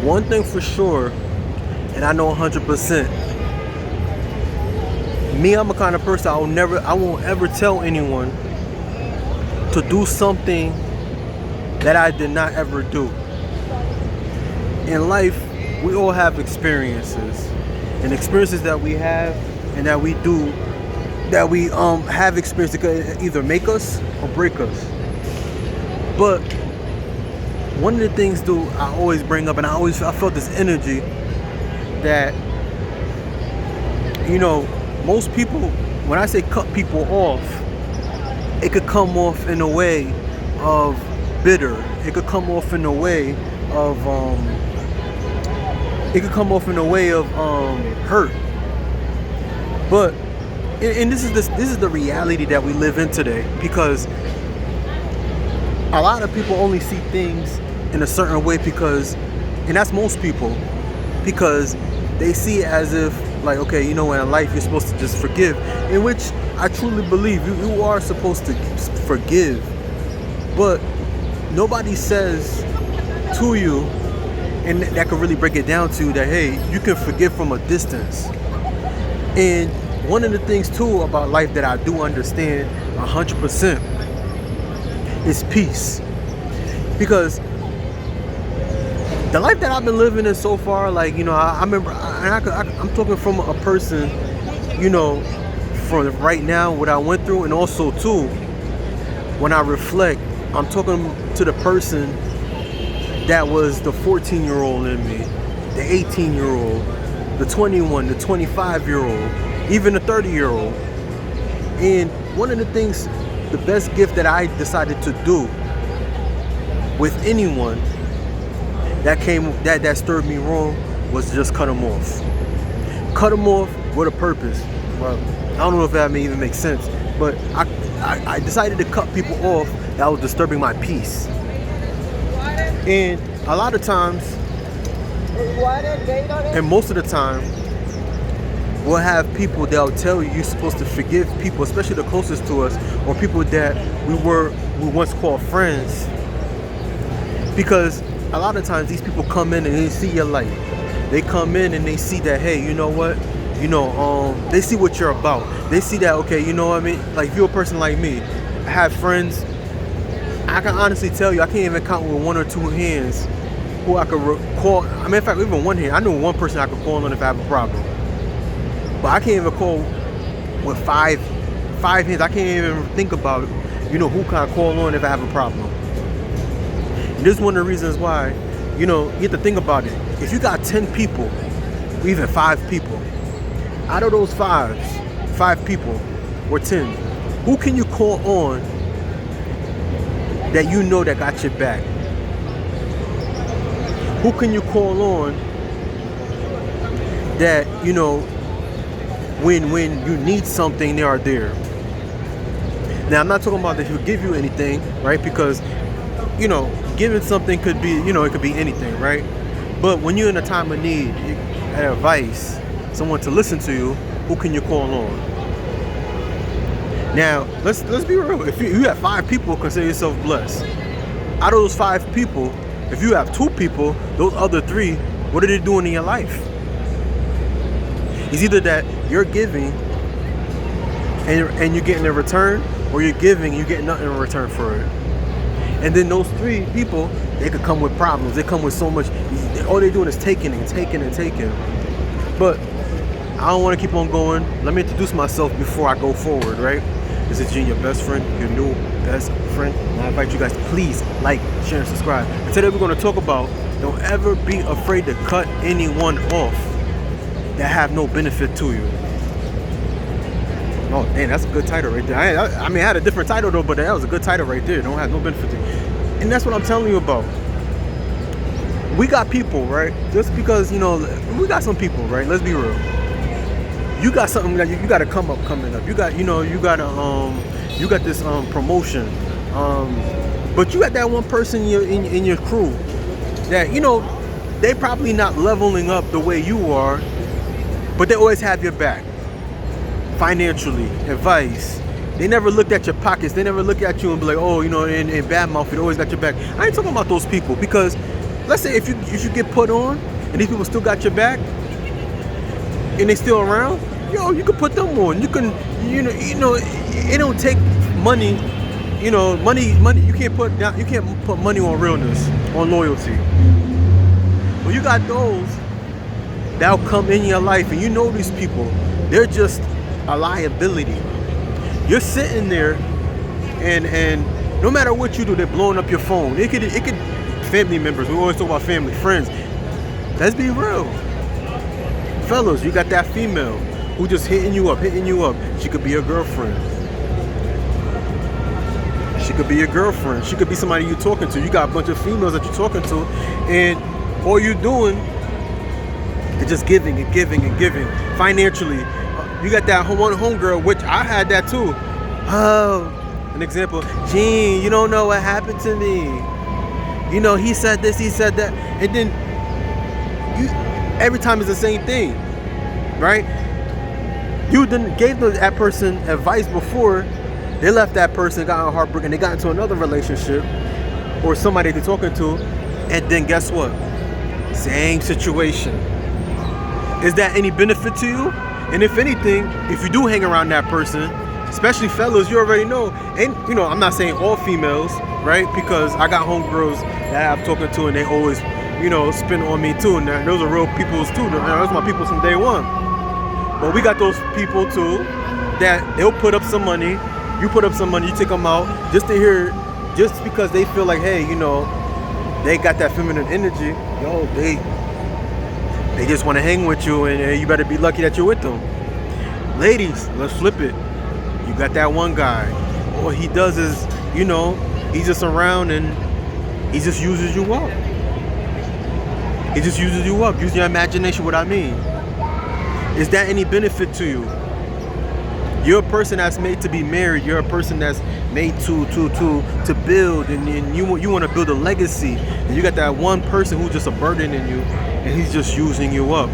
One thing for sure, and I know 100%, me, I'm a kind of person I won't ever tell anyone to do something that I did not ever do. In life, we all have experiences, and experiences that we have and that we do, that we have experience that could either make us or break us. But one of the things I always bring up, and I felt this energy that, most people, when I say cut people off, it could come off in a way of bitter. It could come off in a way of hurt. But and this is the reality that we live in today, because a lot of people only see things in a certain way and that's most people, because they see it as if, like, okay, in life you're supposed to just forgive, in which I truly believe you are supposed to forgive, but nobody says to you, and that could really break it down to you, that hey, you can forgive from a distance. And one of the things too about life that I do understand 100% is peace, because the life that I've been living in so far, like, I remember, I'm talking from a person, from right now, what I went through, and also too, when I reflect, I'm talking to the person that was the 14-year-old in me, the 18-year-old, the 21, the 25-year-old, even the 30-year-old. And one of the things, the best gift that I decided to do with anyone that stirred me wrong was just cut them off. Cut them off with a purpose. Well, I don't know if that may even make sense, but I decided to cut people off that was disturbing my peace. And a lot of times, and most of the time, we'll have people that'll tell you you're supposed to forgive people, especially the closest to us, or people that we once called friends, because a lot of times these people come in and they see your light. They come in and they see that, hey, you know what? They see what you're about. They see that, okay, you know what I mean? Like, if you're a person like me, I have friends, I can honestly tell you, I can't even count with one or two hands who I could call. I mean, in fact, even one hand, I know one person I could call on if I have a problem. But I can't even call with five hands. I can't even think about, who can I call on if I have a problem. And this is one of the reasons why, you have to think about it. If you got 10 people, or even 5 people, out of those 5 people, or 10, who can you call on that that got your back? Who can you call on that, when you need something, they are there? Now, I'm not talking about that he'll give you anything, right? Because, giving something could be, it could be anything, right? But when you're in a time of need, advice, someone to listen to you, who can you call on? Now, let's be real. If you have 5 people, consider yourself blessed. Out of those 5 people, if you have 2 people, those other 3, what are they doing in your life? It's either that you're giving and you're getting a return, or you're giving and you're getting nothing in return for it. And then those 3 people, they could come with problems. They come with so much. All they're doing is taking and taking and taking. But I don't want to keep on going. Let me introduce myself before I go forward, right? This is Gene, your best friend, your new best friend. And I invite you guys to please like, share, and subscribe. And today we're going to talk about, don't ever be afraid to cut anyone off that have no benefit to you. Oh, dang, that's a good title right there. I had a different title though, but that was a good title right there. Don't have no benefit to you. And that's what I'm telling you about. We got people, right? Just because, we got some people, right? Let's be real. You got something that you got to coming up. You got, you got this promotion. But you got that one person in your crew that, they probably not leveling up the way you are, but they always have your back. Financially, advice. They never looked at your pockets. They never look at you and be like, oh, in bad mouth, it always got your back. I ain't talking about those people, because let's say if you get put on and these people still got your back and they still around, yo, you can put them on. You can, it don't take money. Money. You can't put money on realness, on loyalty. But you got those that'll come in your life, and you know these people, they're just a liability. You're sitting there, and no matter what you do, they're blowing up your phone. It could family members. We always talk about family, friends. Let's be real, fellas. You got that female who just hitting you up. She could be your girlfriend. She could be your girlfriend. She could be somebody you're talking to. You got a bunch of females that you're talking to, and all you're doing is just giving and giving and giving financially. You got that homegirl, which I had that too. Oh, an example. Gene, you don't know what happened to me. He said this, he said that, and then every time it's the same thing, right? You then gave that person advice before. They left that person, got on heartbreak, and they got into another relationship or somebody they're talking to, and then guess what? Same situation. Is that any benefit to you? And if anything, if you do hang around that person, especially fellas, you already know. And I'm not saying all females, right? Because I got homegirls that I'm talking to, and they always, spin on me too. And those are real peoples too. Those are my peoples from day one. But we got those people too that they'll put up some money. You put up some money, you take them out just to hear, just because they feel like, hey, they got that feminine energy. Yo, they just want to hang with you, and you better be lucky that you're with them. Ladies, let's flip it. You got that one guy. All he does is, he's just around and he just uses you up. He just uses you up. Use your imagination, what I mean. Is that any benefit to you? You're a person that's made to be married. You're a person that's made to build, and you want to build a legacy. And you got that one person who's just a burden in you, and he's just using you up.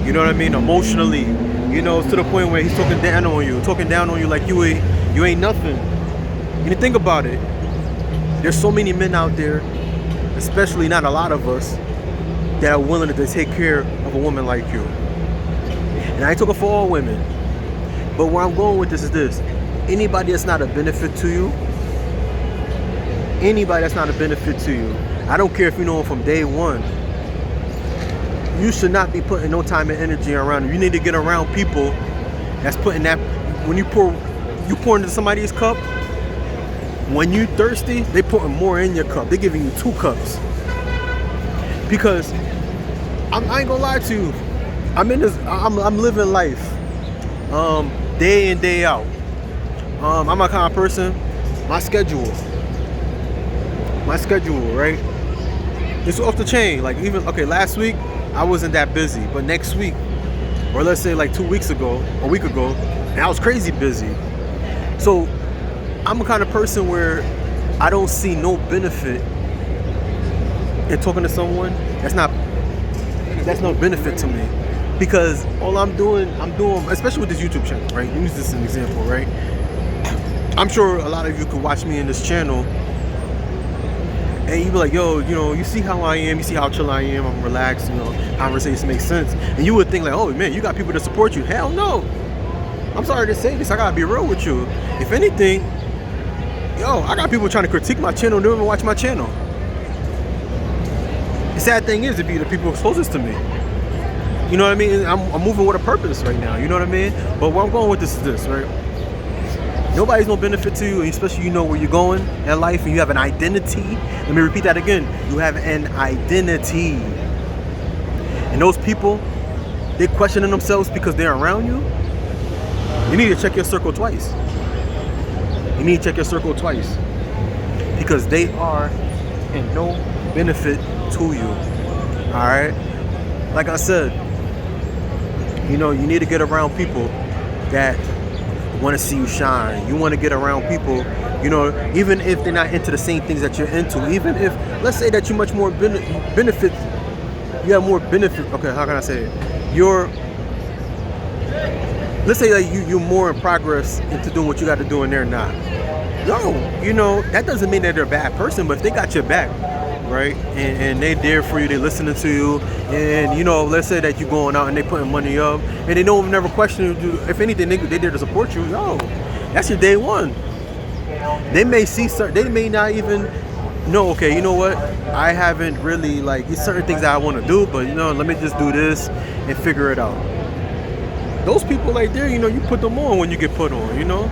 You know what I mean? Emotionally, to the point where he's talking down on you like you ain't nothing. And you think about it. There's so many men out there, especially not a lot of us, that are willing to take care of a woman like you. And I ain't talking for all women. But where I'm going with this is this. Anybody that's not a benefit to you, I don't care if you know them from day one, you should not be putting no time and energy around them. You need to get around people that's putting that, when you pour into somebody's cup, when you thirsty, they putting more in your cup. They're giving you 2 cups. Because I ain't gonna lie to you. I'm living life. Day in, day out. I'm a kind of person, my schedule, right? It's off the chain. Like last week, I wasn't that busy. But next week, or let's say like 2 weeks ago, a week ago, and I was crazy busy. So I'm a kind of person where I don't see no benefit in talking to someone that's no benefit to me. Because all I'm doing, especially with this YouTube channel, right? Use this as an example, right? I'm sure a lot of you could watch me in this channel and you be like, yo, you see how I am, you see how chill I am, I'm relaxed, conversations make sense. And you would think like, oh man, you got people to support you. Hell no. I'm sorry to say this, I gotta be real with you. If anything, I got people trying to critique my channel and don't even watch my channel. The sad thing is, it'd be the people closest to me. You know what I mean? I'm moving with a purpose right now. You know what I mean? But where I'm going with this is this, right? Nobody's no benefit to you, especially where you're going in life and you have an identity. Let me repeat that again. You have an identity. And those people, they're questioning themselves because they're around you. You need to check your circle twice. Because they are in no benefit to you. Alright? Like I said, you need to get around people that want to see you shine. You want to get around people, even if they're not into the same things that you're into. Even if, let's say that you're much more benefit, you have more benefit. Okay, how can I say it? Let's say that you're more in progress into doing what you got to do and they're not. That doesn't mean that they're a bad person, but if they got your back, right? And they there for you, they listening to you, and you know, let's say that you going out and they putting money up, and they don't never question you. If anything, they there to support you. Yo, that's your day one. They may see certain, they may not even know. Okay, you know what? I haven't really like these certain things that I want to do, but you know, let me just do this and figure it out. Those people right there, you know, you put them on when you get put on. You know.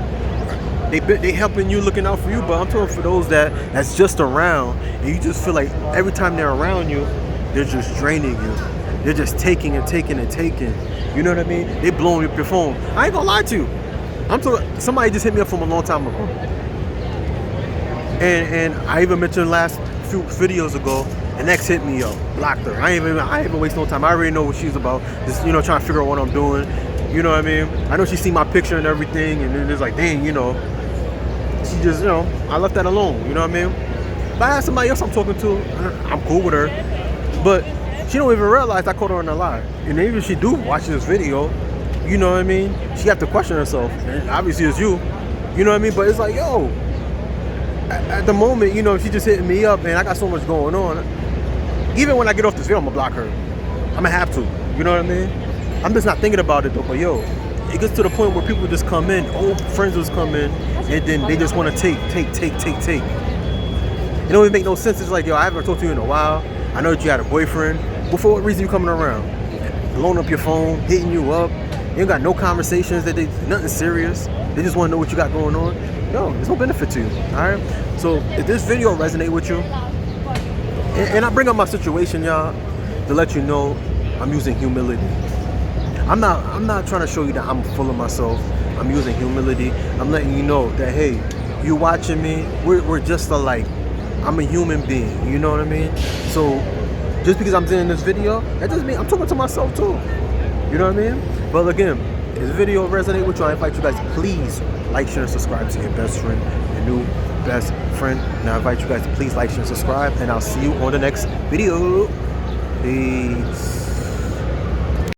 They helping you, looking out for you, but I'm talking for those that's just around, and you just feel like every time they're around you, they're just draining you. They're just taking and taking and taking. You know what I mean? They blowing up your phone. I ain't gonna lie to you. I'm talking. Somebody just hit me up from a long time ago, and I even mentioned last few videos ago. An ex hit me up, blocked her. I ain't even waste no time. I already know what she's about. Just trying to figure out what I'm doing. You know what I mean? I know she seen my picture and everything, and then it's like, dang, she just, I left that alone, you know what I mean? If I had somebody else I'm talking to, I'm cool with her. But she don't even realize I caught her in a lie. And even if she do watch this video, you know what I mean? She have to question herself. And obviously it's you. You know what I mean? But it's like, yo, at the moment, she just hitting me up, and I got so much going on. Even when I get off this video, I'm gonna block her. I'm gonna have to. You know what I mean? I'm just not thinking about it though, but yo, it gets to the point where people just come in, old friends just come in, and then they just want to take. It don't even make no sense. It's like, yo, I haven't talked to you in a while. I know that you had a boyfriend. But for what reason you coming around? Blowing up your phone, hitting you up. You ain't got no conversations, nothing serious. They just want to know what you got going on. Yo, there's no benefit to you, all right? So if this video resonate with you, and I bring up my situation, y'all, to let you know I'm using humility. I'm not trying to show you that I'm full of myself. I'm using humility. I'm letting you know that, hey, you watching me, we're just alike. I'm a human being, you know what I mean? So just because I'm doing this video, that doesn't mean I'm talking to myself too. You know what I mean? But again, if this video resonate with you, I invite you guys, please like, share, and subscribe to your best friend, your new best friend. And I invite you guys to please like, share, and subscribe, and I'll see you on the next video. Peace.